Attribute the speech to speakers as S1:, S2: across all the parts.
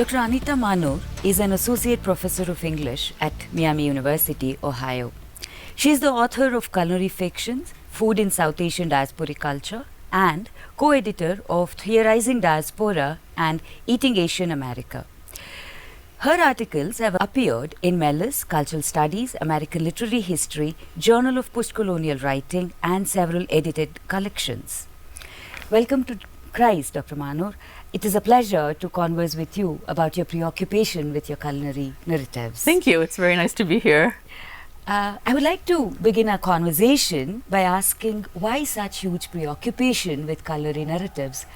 S1: Dr. Anita Manur is an associate professor of English at Miami University, Ohio. She is the author of culinary fictions, Food in South Asian Diasporic Culture, and co-editor of Theorizing Diaspora and Eating Asian America. Her articles have appeared in Mellis, Cultural Studies, American Literary History, Journal of Postcolonial Writing, and several edited collections. Welcome to Christ, Dr. Manur. It is a pleasure to converse with you about your preoccupation with your culinary narratives.
S2: Thank you. It's very nice to be here.
S1: I would like to begin our conversation by asking why such huge preoccupation with culinary narratives.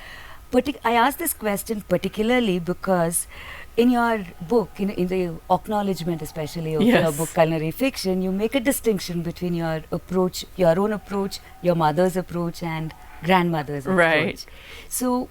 S1: I ask this question particularly because in your book, in the acknowledgement especially of your book Culinary Fiction, you make a distinction between your approach, your own approach, your mother's approach and grandmother's approach.
S2: Right.
S1: So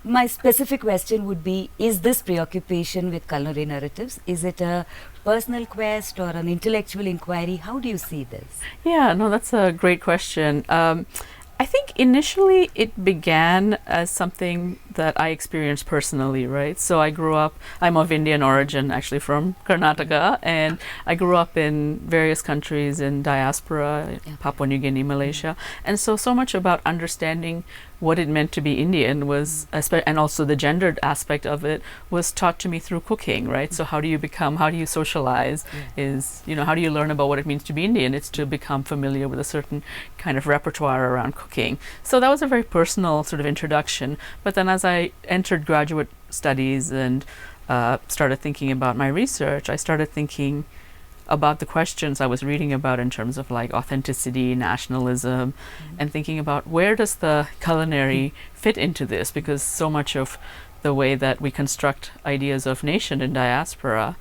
S1: my specific question would be, is this preoccupation with culinary narratives, is it a personal quest or an intellectual inquiry? How do you see this?
S2: Yeah, no, that's a great question. I think initially it began as something that I experienced personally, right? So I grew up, I'm of Indian origin, actually from Karnataka, and I grew up in various countries in diaspora, Papua New Guinea, Malaysia. And so much about understanding what it meant to be Indian was, and also the gendered aspect of it, was taught to me through cooking, right? So how do you socialize is, how do you learn about what it means to be Indian? It's to become familiar with a certain kind of repertoire around cooking. So that was a very personal sort of introduction. But then as I entered graduate studies and started thinking about my research, I started thinking about the questions I was reading about in terms of like authenticity, nationalism, and thinking about where does the culinary fit into this, because so much of the way that we construct ideas of nation and diaspora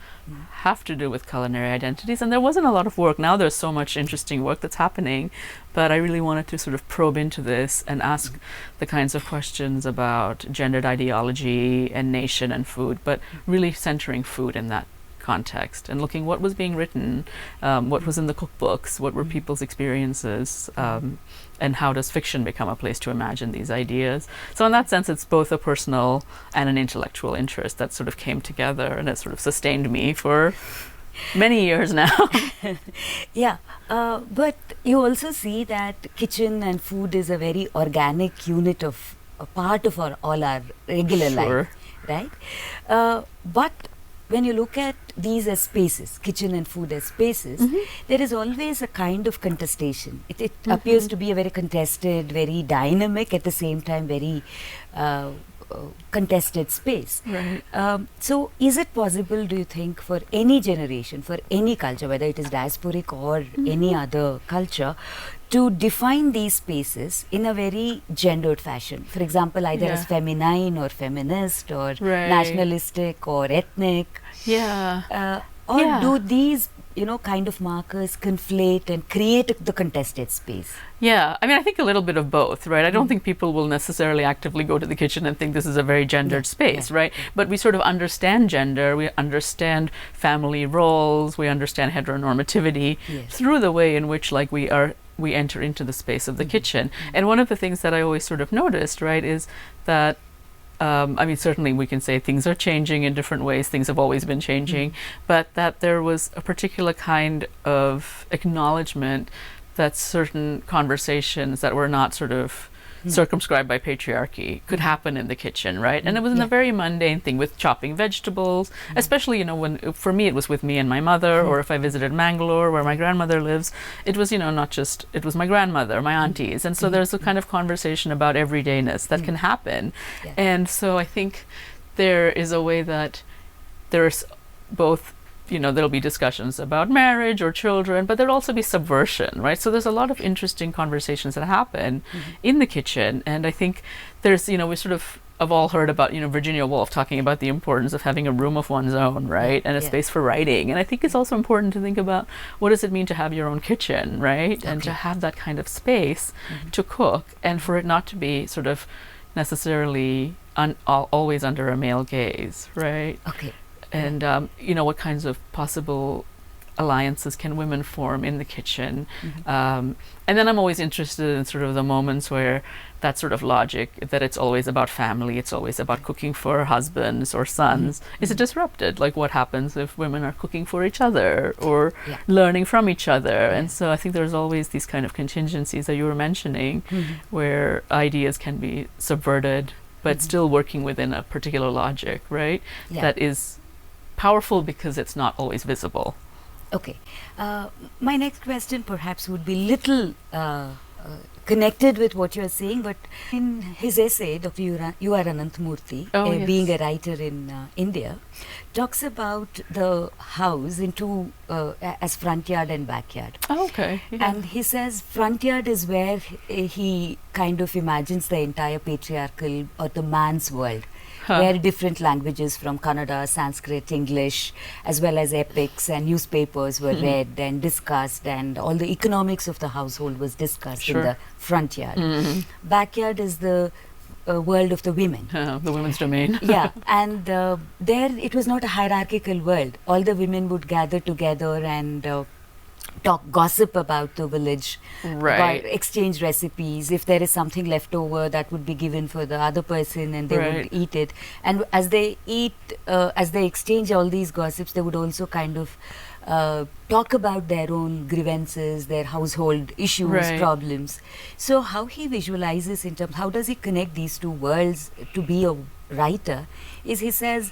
S2: have to do with culinary identities. And there wasn't a lot of work. Now there's so much interesting work that's happening, but I really wanted to sort of probe into this and ask the kinds of questions about gendered ideology and nation and food, but really centering food in that context and looking what was being written, what was in the cookbooks, what were people's experiences, and how does fiction become a place to imagine these ideas. So in that sense, it's both a personal and an intellectual interest that sort of came together, and it sort of sustained me for many years now.
S1: But you also see that kitchen and food is a very organic unit of a part of all our regular life, right? But when you look at these as spaces, kitchen and food as spaces, there is always a kind of contestation. It appears to be a very contested, very dynamic, at the same time very contested space.
S2: Right.
S1: So is it possible, do you think, for any generation, for any culture, whether it is diasporic or any other culture, to define these spaces in a very gendered fashion? For example, either as feminine or feminist or nationalistic or ethnic. Do these, kind of markers conflate and create the contested space?
S2: Yeah, I mean, I think a little bit of both, right? I don't think people will necessarily actively go to the kitchen and think this is a very gendered space, right? But we sort of understand gender, we understand family roles, we understand heteronormativity through the way in which we enter into the space of the kitchen. And one of the things that I always sort of noticed, right, is that certainly we can say things are changing in different ways, things have always been changing, but that there was a particular kind of acknowledgement that certain conversations that were not sort of circumscribed by patriarchy could happen in the kitchen, right? And it was in a very mundane thing with chopping vegetables, especially, when, for me, it was with me and my mother, or if I visited Mangalore, where my grandmother lives, it was, it was my grandmother, my aunties. And so there's a kind of conversation about everydayness that can happen. And so I think there is a way that there's both, there'll be discussions about marriage or children, but there'll also be subversion, right? So there's a lot of interesting conversations that happen in the kitchen. And I think there's, we sort of have all heard about, Virginia Woolf talking about the importance of having a room of one's own, right? And a space for writing. And I think it's also important to think about what does it mean to have your own kitchen, right? And to have that kind of space to cook, and for it not to be sort of necessarily always under a male gaze, right?
S1: Okay.
S2: And, what kinds of possible alliances can women form in the kitchen? And then I'm always interested in sort of the moments where that sort of logic that it's always about family, it's always about cooking for husbands or sons, is it disrupted? Like what happens if women are cooking for each other or learning from each other? And so I think there's always these kind of contingencies that you were mentioning where ideas can be subverted but still working within a particular logic, right? That is powerful because it's not always visible.
S1: Okay. My next question perhaps would be little connected with what you're saying, but in his essay, Dr. U.R. Ananthamurthy, being a writer in India, talks about the house into as front yard and backyard.
S2: Oh, okay. Yeah.
S1: And he says front yard is where he kind of imagines the entire patriarchal or the man's world. Where different languages from Kannada, Sanskrit, English, as well as epics and newspapers were read and discussed, and all the economics of the household was discussed in the front yard. Backyard is the world of the women.
S2: The women's domain.
S1: Yeah, and there it was not a hierarchical world. All the women would gather together and talk gossip about the village, exchange recipes. If there is something left over, that would be given for the other person and they would eat it. And as they eat, as they exchange all these gossips, they would also kind of talk about their own grievances, their household issues, problems. So how he visualizes in terms, how does he connect these two worlds to be a writer, is he says,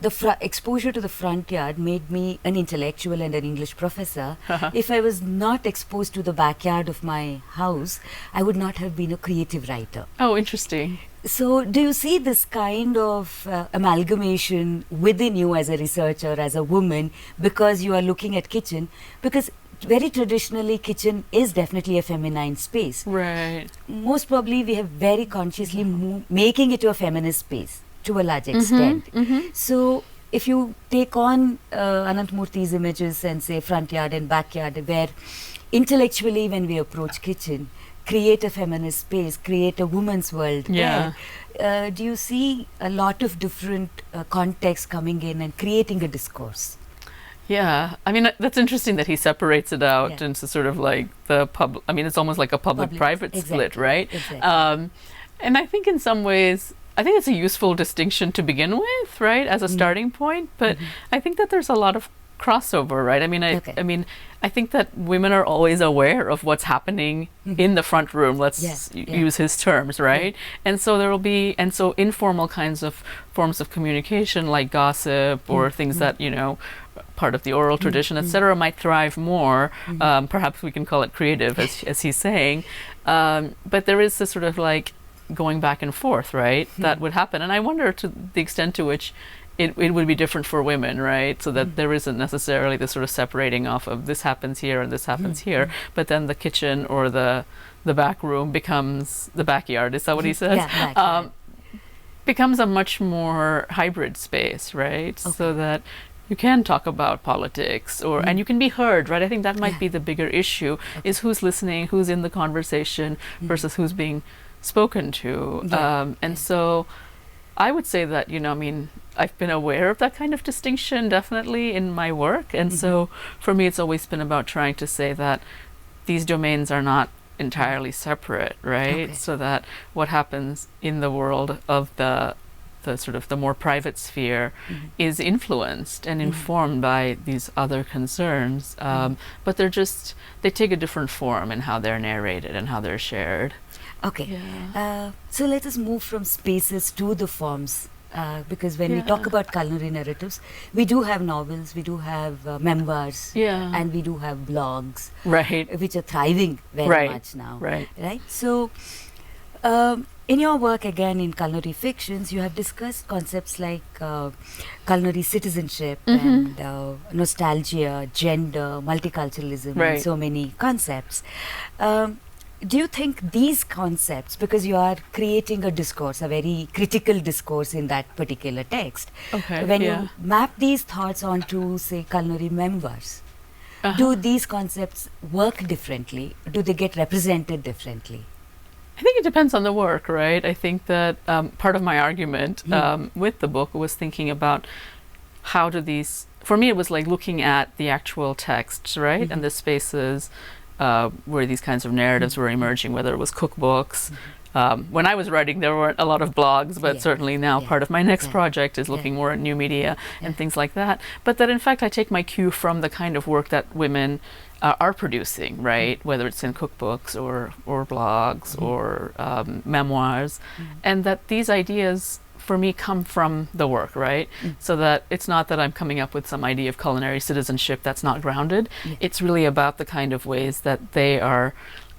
S1: the exposure to the front yard made me an intellectual and an English professor. If I was not exposed to the backyard of my house, I would not have been a creative writer.
S2: Oh, interesting.
S1: So do you see this kind of amalgamation within you as a researcher, as a woman, because you are looking at kitchen? Because very traditionally, kitchen is definitely a feminine space.
S2: Right.
S1: Most probably, we have very consciously making it to a feminist space to a large extent. So if you take on Ananthamurthy's images and say front yard and backyard, where intellectually when we approach kitchen, create a feminist space, create a woman's world there, do you see a lot of different contexts coming in and creating a discourse?
S2: Yeah, I mean, that's interesting that he separates it out into sort of like the public, I mean, it's almost like a public-private split, right?
S1: Exactly.
S2: And I think in some ways, I think it's a useful distinction to begin with, right, as a starting point. But I think that there's a lot of crossover, right? I mean, I think that women are always aware of what's happening in the front room. Let's use his terms, right? And so there will be, and so informal kinds of forms of communication, like gossip or things that part of the oral tradition, etc., might thrive more. Perhaps we can call it creative, as he's saying. But there is this sort of like going back and forth, right? That would happen. And I wonder to the extent to which it would be different for women, right? So that there isn't necessarily this sort of separating off of this happens here and this happens here, but then the kitchen or the back room becomes the backyard. Is that what he says?
S1: Yeah,
S2: becomes a much more hybrid space, right? So that you can talk about politics and you can be heard, right? I think that might be the bigger issue, is who's listening, who's in the conversation versus who's being spoken to. And so I would say that, I mean, I've been aware of that kind of distinction definitely in my work. And so for me, it's always been about trying to say that these domains are not entirely separate, right? So that what happens in the world of the sort of the more private sphere is influenced and informed by these other concerns. But they take a different form in how they're narrated and how they're shared.
S1: Okay. So let us move from spaces to the forms. Because when we talk about culinary narratives, we do have novels, we do have memoirs, and we do have blogs, which are thriving very much now. Right. So, in your work again in culinary fictions, you have discussed concepts like culinary citizenship and nostalgia, gender, multiculturalism, and so many concepts. Do you think these concepts, because you are creating a discourse, a very critical discourse in that particular text, when you map these thoughts onto, say, culinary memoirs, do these concepts work differently? Do they get represented differently?
S2: I think it depends on the work, right? I think that part of my argument with the book was thinking about how do these, for me, it was like looking at the actual texts, right? And the spaces where these kinds of narratives were emerging, whether it was cookbooks. When I was writing, there weren't a lot of blogs, but certainly now part of my next project is looking more at new media and things like that. But that, in fact, I take my cue from the kind of work that women are producing, right? Whether it's in cookbooks or blogs or memoirs, and that these ideas for me come from the work, right? So that it's not that I'm coming up with some idea of culinary citizenship that's not grounded. It's really about the kind of ways that they are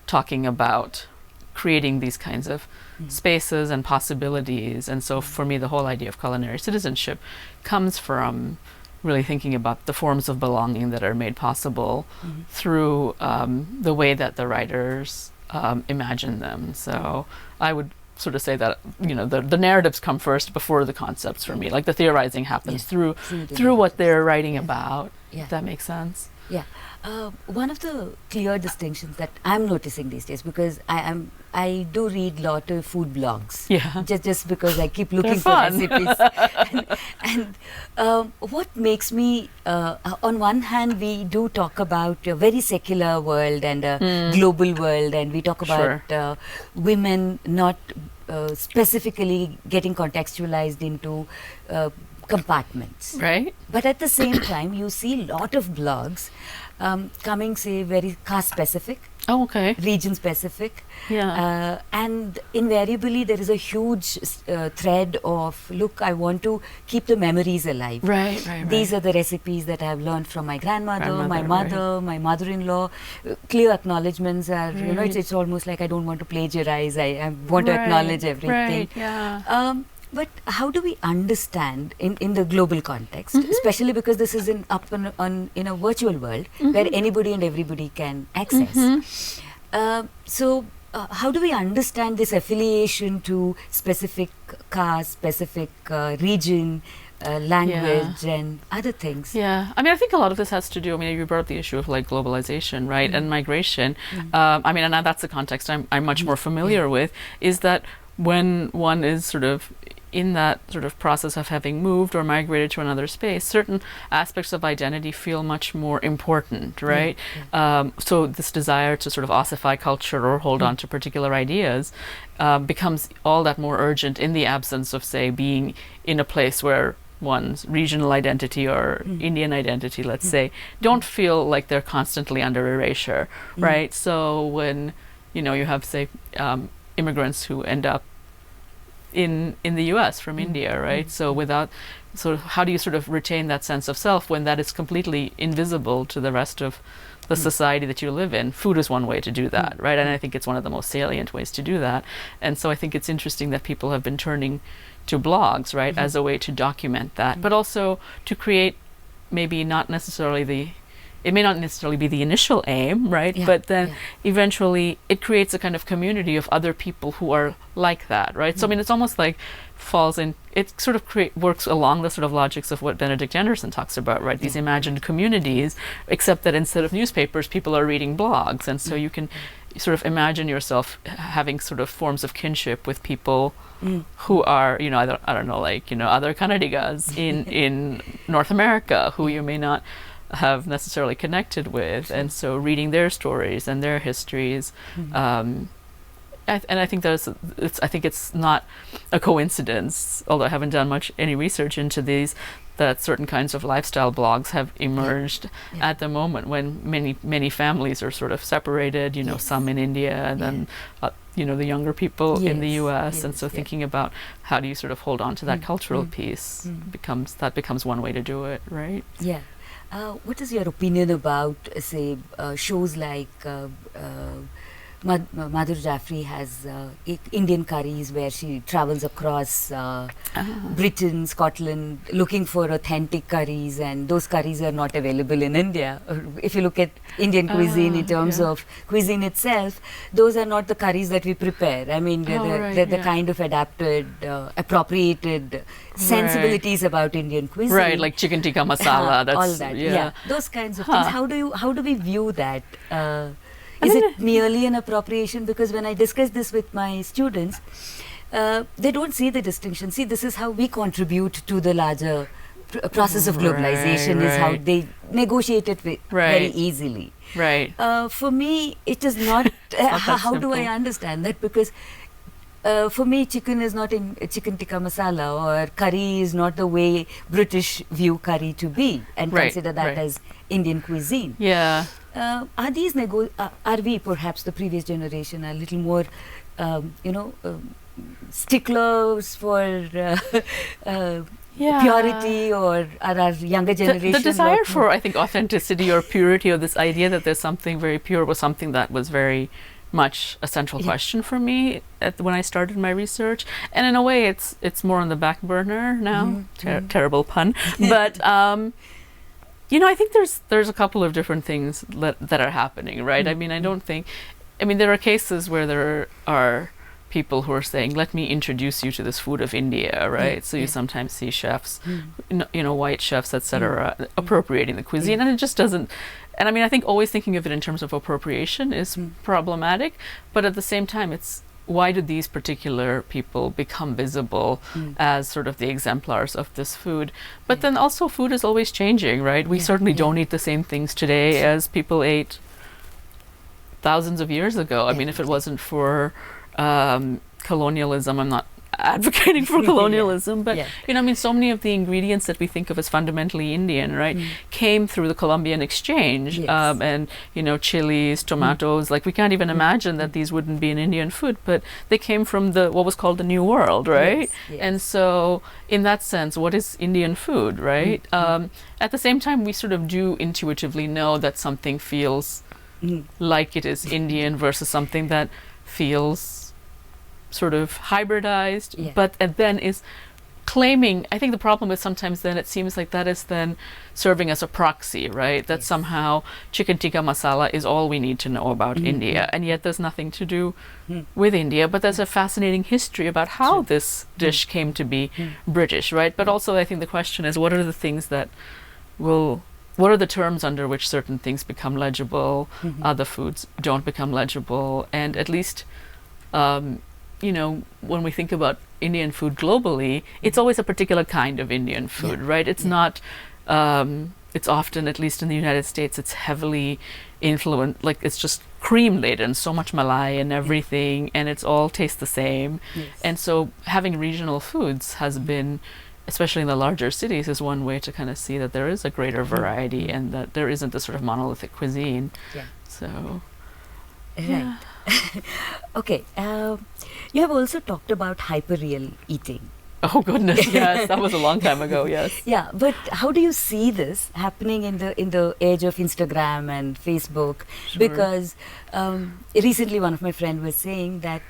S2: talking about creating these kinds of spaces and possibilities. And so for me, the whole idea of culinary citizenship comes from really thinking about the forms of belonging that are made possible through the way that the writers imagine them. So I would sort of say that, you know, the narratives come first before the concepts for me. Like the theorizing happens through what they're writing about. If that makes sense.
S1: Yeah. One of the clear distinctions that I'm noticing these days, because I do read a lot of food blogs.
S2: Yeah.
S1: Just because I keep looking for
S2: fun.
S1: recipes. and what makes me, on one hand, we do talk about a very secular world and a global world, and we talk about women not specifically getting contextualized into compartments.
S2: Right.
S1: But at the same time, you see a lot of blogs coming, say, very caste specific,
S2: Oh, okay.
S1: region specific.
S2: Yeah.
S1: And invariably, there is a huge thread of, look, I want to keep the memories alive.
S2: Right, right.
S1: These are the recipes that I've learned from my grandmother, my
S2: Grandmother,
S1: mother, my mother-in-law. Clear acknowledgements are, you know, it's almost like I don't want to plagiarize. I want to acknowledge everything.
S2: Right, yeah.
S1: But how do we understand in the global context, especially because this is in a virtual world where anybody and everybody can access? So how do we understand this affiliation to specific caste, specific region, language and other things?
S2: Yeah, I mean, I think a lot of this has to do, I mean, you brought up the issue of like globalization, right, and migration. I mean, and that's the context I'm much more familiar with, is that when one is sort of in that sort of process of having moved or migrated to another space, certain aspects of identity feel much more important, right? So this desire to sort of ossify culture or hold on to particular ideas becomes all that more urgent in the absence of, say, being in a place where one's regional identity or Indian identity, let's say, don't feel like they're constantly under erasure, right? So when, you know, you have, say, immigrants who end up in the US from India, right? So without, so how do you sort of retain that sense of self when that is completely invisible to the rest of the society that you live in? Food is one way to do that, right? And I think it's one of the most salient ways to do that. And so I think it's interesting that people have been turning to blogs, right, as a way to document that, but also to create maybe not necessarily it may not necessarily be the initial aim, right? But then eventually it creates a kind of community of other people who are like that, right? So I mean, it's almost like it sort of works along the sort of logics of what Benedict Anderson talks about, right? These imagined communities, except that instead of newspapers, people are reading blogs. And so you can sort of imagine yourself having sort of forms of kinship with people who are, you know, I don't know, like, you know, other Kannadigas in North America who you may not have necessarily connected with, and so reading their stories and their histories, and I think I think it's not a coincidence, although I haven't done any research into these, that certain kinds of lifestyle blogs have emerged at the moment when many families are sort of separated, you know, some in India and then you know, the younger people in the US, and so thinking about how do you sort of hold on to that cultural piece becomes one way to do it, right?
S1: Yeah. What is your opinion about, say, shows like Madhur Jaffrey has Indian curries where she travels across Britain, Scotland, looking for authentic curries, and those curries are not available in India. If you look at Indian cuisine in terms of cuisine itself, those are not the curries that we prepare. I mean, they're the kind of adapted, appropriated sensibilities about Indian cuisine.
S2: Right, like chicken tikka masala. That's
S1: all that. Those kinds of things. How do we view that? Is it merely an appropriation? Because when I discuss this with my students, they don't see the distinction. See, this is how we contribute to the larger process of globalization is how
S2: right.
S1: they negotiate it very
S2: Right.
S1: easily.
S2: Right.
S1: For me, it is not.
S2: not that
S1: How do I
S2: simple.
S1: understand that? Because for me, chicken is not in chicken tikka masala, or curry is not the way British view curry to be and
S2: Right,
S1: consider that
S2: right.
S1: as Indian cuisine.
S2: Yeah.
S1: Are these are we perhaps the previous generation a little more, sticklers for
S2: Yeah.
S1: purity, or are our younger generation
S2: The desire
S1: lot
S2: for, I think, authenticity or purity, or this idea that there's something very pure, was something that was very much a central
S1: Yeah.
S2: question for me when I started my research. And in a way, it's more on the back burner now. Terrible pun, but I think there's a couple of different things that are happening, right? I mean, I don't think. I mean, there are cases where there are people who are saying, "Let me introduce you to this food of India," right? So you sometimes see chefs, white chefs, etc., appropriating the cuisine, and it just doesn't. And I mean, I think always thinking of it in terms of appropriation is problematic, but at the same time, it's why do these particular people become visible as sort of the exemplars of this food? But then also, food is always changing, right? We certainly don't eat the same things today as people ate thousands of years ago. I mean, if it wasn't for colonialism, I'm not advocating for colonialism, but I mean, so many of the ingredients that we think of as fundamentally Indian, right, came through the Columbian exchange, and chilies, tomatoes. Like, we can't even imagine that these wouldn't be an Indian food, but they came from what was called the New World, right? And so, in that sense, what is Indian food, right? At the same time, we sort of do intuitively know that something feels like it is Indian versus something that feels sort of hybridized, and then is claiming. I think the problem is sometimes then it seems like that is then serving as a proxy, right? That somehow chicken tikka masala is all we need to know about India, and yet there's nothing to do with India. But there's a fascinating history about how this dish came to be British, right? But also, I think the question is, what are the things that what are the terms under which certain things become legible, other foods don't become legible, and at least when we think about Indian food globally, it's always a particular kind of Indian food, right? It's not, it's often, at least in the United States, it's heavily influenced, like it's just cream laden, so much malai and everything, and it's all tastes the same. And so having regional foods has been, especially in the larger cities, is one way to kind of see that there is a greater variety and that there isn't this sort of monolithic cuisine. So,
S1: right. Okay. You have also talked about hyperreal eating.
S2: Oh goodness, yes, that was a long time ago. Yes.
S1: Yeah, but how do you see this happening in the age of Instagram and Facebook? Because recently, one of my friends was saying that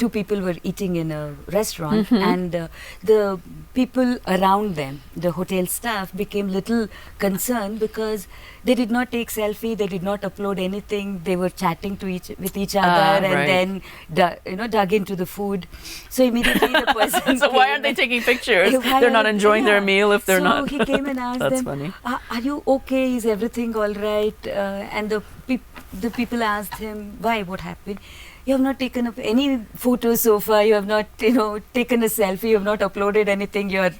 S1: two people were eating in a restaurant, and the people around them, the hotel staff, became little concerned because they did not take selfie, they did not upload anything. They were chatting with each other, and then dug into the food. So immediately the person.
S2: So why aren't they taking pictures? They're not enjoying their meal if they're not.
S1: So he came and asked
S2: That's
S1: them,
S2: funny.
S1: "Are you okay? Is everything all right?" And the people asked him, "Why? What happened?" "You have not taken up any photos so far. You have not, taken a selfie. You have not uploaded anything. You are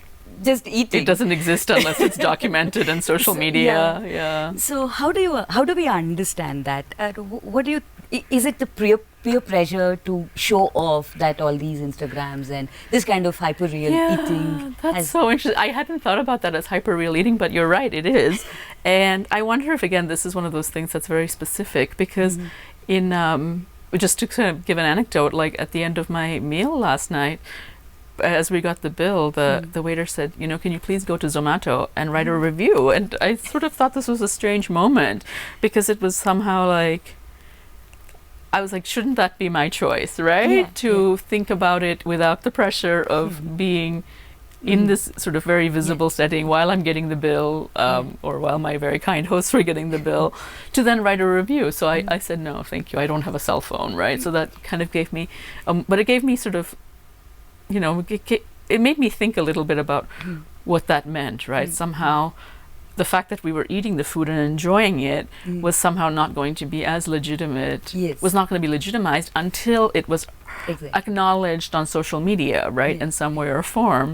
S1: just eating."
S2: It doesn't exist unless it's documented in social media. Yeah.
S1: So how do we understand that? What do you? Is it the peer pressure to show off that all these Instagrams and this kind of hyperreal eating?
S2: That's so interesting. I hadn't thought about that as hyperreal eating, but you're right, it is. And I wonder if, again, this is one of those things that's very specific, because just to kind of give an anecdote, like at the end of my meal last night, as we got the bill, the waiter said, "Can you please go to Zomato and write a review?" And I sort of thought this was a strange moment, because it was somehow like, I was like, shouldn't that be my choice, right? To think about it without the pressure of being in this sort of very visible setting while I'm getting the bill, or while my very kind hosts were getting the bill, to then write a review. So I said, no, thank you. I don't have a cell phone, right? So that kind of gave me, but it gave me sort of, it made me think a little bit about what that meant, right? Somehow the fact that we were eating the food and enjoying it
S1: Mm.
S2: was somehow not going to be as legitimate,
S1: Yes.
S2: was not going to be legitimized until it was
S1: Exactly.
S2: acknowledged on social media, right,
S1: Yeah.
S2: in some way or form.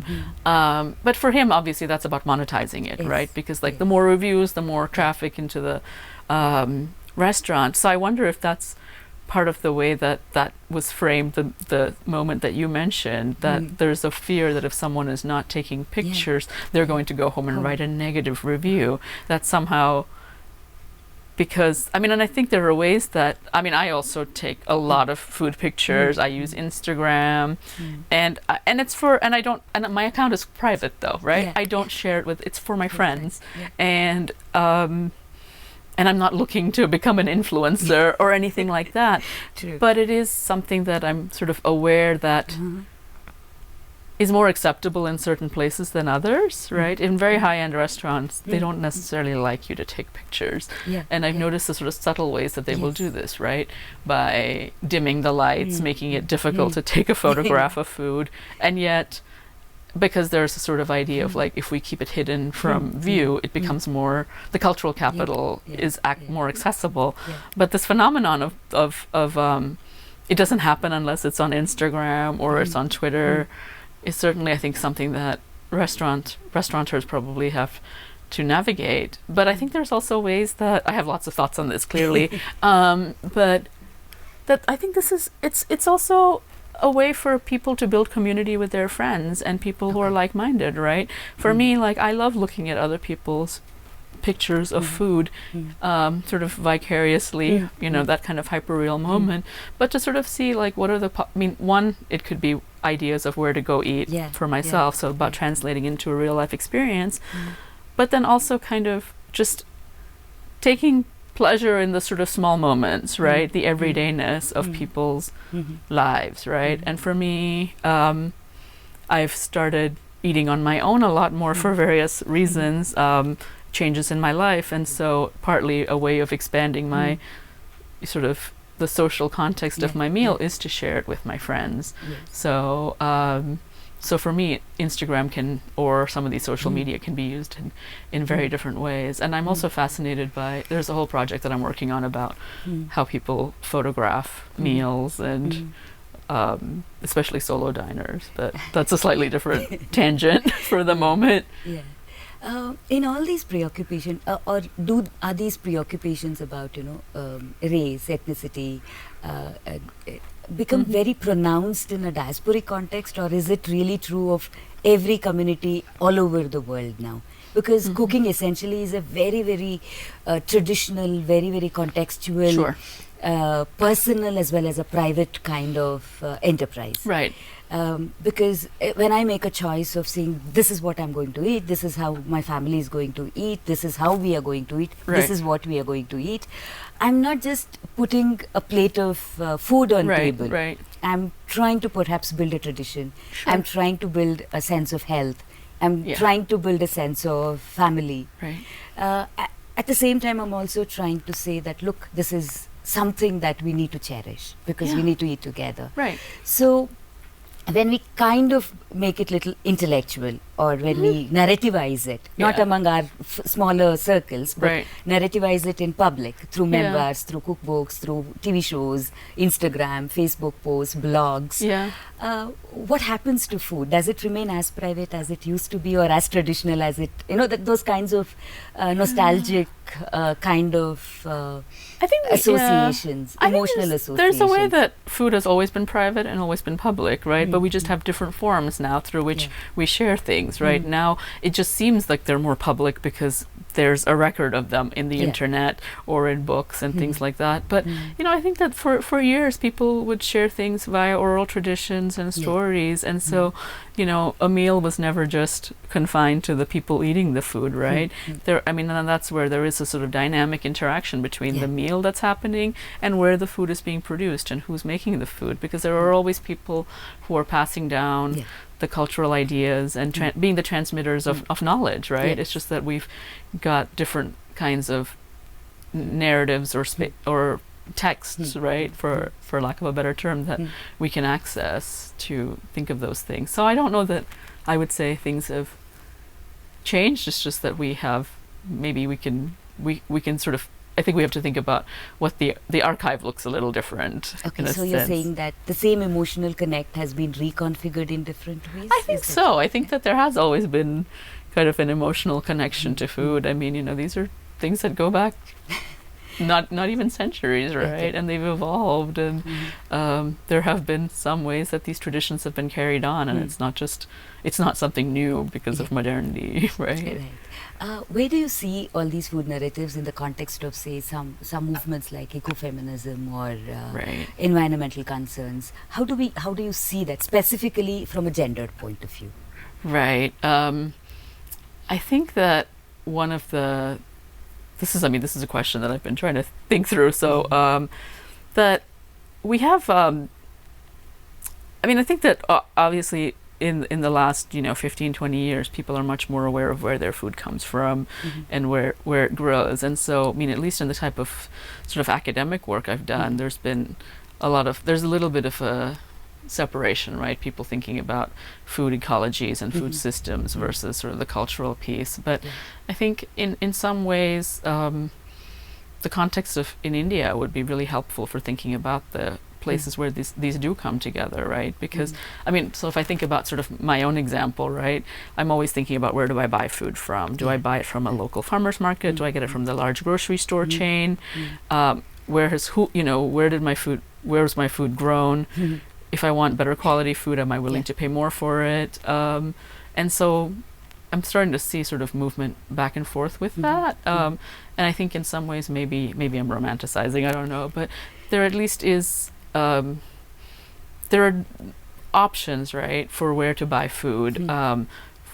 S2: But for him, obviously, that's about monetizing it,
S1: Yes.
S2: right? Because like
S1: Yeah.
S2: the more reviews, the more traffic into the restaurant. So I wonder if that's part of the way that that was framed, the moment that you mentioned, that there's a fear that if someone is not taking pictures, they're going to go home and write a negative review. That somehow, because I mean, and I think there are ways that, I mean, I also take a lot of food pictures. I use Instagram, and it's for, and I don't, and my account is private though, right?
S1: Yeah.
S2: I don't share it with, it's for my friends,
S1: Yeah.
S2: and I'm not looking to become an influencer or anything like that.
S1: True.
S2: But it is something that I'm sort of aware that is more acceptable in certain places than others, right? In very high-end restaurants, they don't necessarily like you to take pictures.
S1: Yeah.
S2: And I've
S1: yeah.
S2: noticed the sort of subtle ways that they will
S1: Yes.
S2: do this, right? By dimming the lights, making it difficult to take a photograph of food. And yet, because there's a sort of idea of like, if we keep it hidden from view, it becomes more, the cultural capital
S1: Yeah.
S2: is more accessible.
S1: Yeah.
S2: But this phenomenon of it doesn't happen unless it's on Instagram or it's on Twitter is certainly, I think, something that restaurateurs probably have to navigate. But I think there's also ways that, I have lots of thoughts on this clearly, but that I think this is, it's also a way for people to build community with their friends and people who are like-minded, right? For me, like, I love looking at other people's pictures of food, sort of vicariously, you know, that kind of hyper-real moment, but to sort of see, like, what are the, I mean, one, it could be ideas of where to go eat
S1: Yeah,
S2: for
S1: yeah,
S2: myself, so about
S1: yeah.
S2: translating into a real-life experience, but then also kind of just taking pleasure in the sort of small moments, right? The everydayness of people's lives, right? And for me, I've started eating on my own a lot more for various reasons, changes in my life, and so partly a way of expanding my sort of the social context of
S1: Yeah,
S2: my meal is to share it with my friends.
S1: Yes.
S2: So so for me, Instagram can, or some of these social media can be used in very different ways. And I'm also fascinated by, there's a whole project that I'm working on about how people photograph meals and especially solo diners, but that's a slightly different tangent for the moment.
S1: Yeah. In all these preoccupations, are these preoccupations about, you know, race, ethnicity, become very pronounced in a diasporic context, or is it really true of every community all over the world now? Because cooking essentially is a very, very traditional, very, very contextual,
S2: Sure.
S1: personal as well as a private kind of enterprise.
S2: Right.
S1: Because when I make a choice of saying this is what I'm going to eat, this is how my family is going to eat, this is how we are going to eat,
S2: Right.
S1: this is what we are going to eat, I'm not just putting a plate of food on
S2: Right,
S1: table.
S2: right.
S1: I'm trying to perhaps build a tradition.
S2: Sure.
S1: I'm trying to build a sense of health. I'm
S2: Yeah.
S1: trying to build a sense of family.
S2: Right.
S1: At the same time, I'm also trying to say that, look, this is something that we need to cherish because we
S2: Yeah.
S1: need to eat together.
S2: Right.
S1: So when we kind of make it little intellectual, or when we narrativize it, not
S2: Yeah.
S1: among our smaller circles, but
S2: Right.
S1: narrativize it in public through
S2: Yeah.
S1: memoirs, through cookbooks, through TV shows, Instagram, Facebook posts, blogs.
S2: Yeah.
S1: What happens to food? Does it remain as private as it used to be, or as traditional as it, you know, those kinds of nostalgic kind of
S2: I think
S1: associations,
S2: I think
S1: emotional
S2: there's
S1: associations?
S2: a way that food has always been private and always been public, right? But we just have different forms now through which
S1: Yeah.
S2: we share things, right? Now it just seems like they're more public because there's a record of them in the
S1: Yeah.
S2: internet or in books and things like that. But you know, I think that for years people would share things via oral traditions and
S1: Yeah.
S2: stories, and so you know, a meal was never just confined to the people eating the food, right? There, I mean, and that's where there is a sort of dynamic interaction between
S1: Yeah.
S2: the meal that's happening and where the food is being produced and who's making the food, because there are always people who are passing down
S1: Yeah.
S2: the cultural ideas and being the transmitters of knowledge, right?
S1: Yeah.
S2: It's just that we've got different kinds of narratives or or texts, right, for lack of a better term, that we can access to think of those things. So I don't know that I would say things have changed. It's just that we have maybe we can sort of, I think we have to think about what the archive looks a little different.
S1: Okay,
S2: in a
S1: so you're
S2: sense.
S1: saying that the same emotional connect has been reconfigured in different ways?
S2: I think
S1: Is that-
S2: so. I think that there has always been kind of an emotional connection to food. I mean, these are things that go back not even centuries, right?
S1: Okay.
S2: And they've evolved, and there have been some ways that these traditions have been carried on, and it's not something new because of modernity, right?
S1: Right. Where do you see all these food narratives in the context of, say, some movements like ecofeminism or
S2: Right.
S1: environmental concerns? How do you see that specifically from a gendered point of view?
S2: Right. I think that one of the this is a question that I've been trying to think through. So that we have. I think that obviously in the last 15, 20 years, people are much more aware of where their food comes from and where it grows. And so at least in the type of sort of academic work I've done, there's a little bit of a separation, right? People thinking about food ecologies and food systems versus sort of the cultural piece. But I think in some ways, the context of in India would be really helpful for thinking about the places where these do come together, right? Because so if I think about sort of my own example, right, I'm always thinking about where do I buy food from? Do I buy it from a local farmer's market? Do I get it from the large grocery store chain? Where's my food grown? If I want better quality food, am I willing to pay more for it? And so I'm starting to see sort of movement back and forth with that. And I think in some ways maybe I'm romanticizing, I don't know, but there at least is there are options, right, for where to buy food,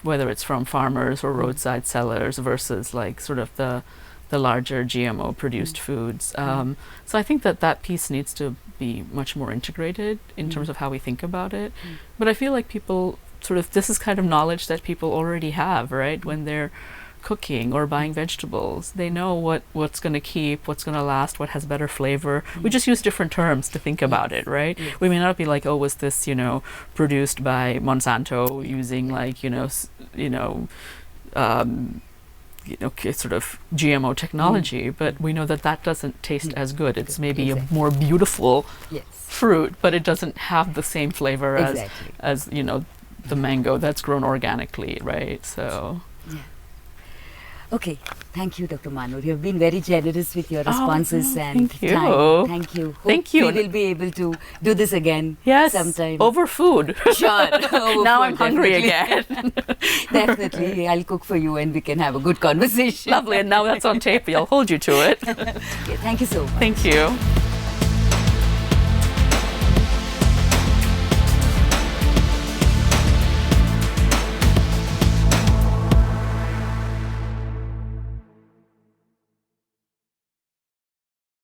S2: whether it's from farmers or roadside sellers versus like sort of the larger GMO produced foods. So I think that piece needs to be much more integrated in terms of how we think about it. But I feel like people this is kind of knowledge that people already have, right? When they're cooking or buying vegetables, they know what's going to keep, what's going to last, what has better flavor. We just use different terms to think about it, right? We may not be like, oh, was this produced by Monsanto using like sort of GMO technology, but we know that doesn't taste as good. It's maybe a more beautiful fruit, but it doesn't have the same flavor as the mango that's grown organically, right? So
S1: okay, thank you, Dr. Manur. You have been very generous with your responses and
S2: thank you.
S1: time. Thank you.
S2: Thank you.
S1: We will be able to do this again sometime.
S2: Over food.
S1: Sure.
S2: Now I'm hungry again.
S1: Definitely. I'll cook for you and we can have a good conversation.
S2: Lovely. And now that's on tape. I'll hold you to it.
S1: Okay, thank you so much.
S2: Thank you.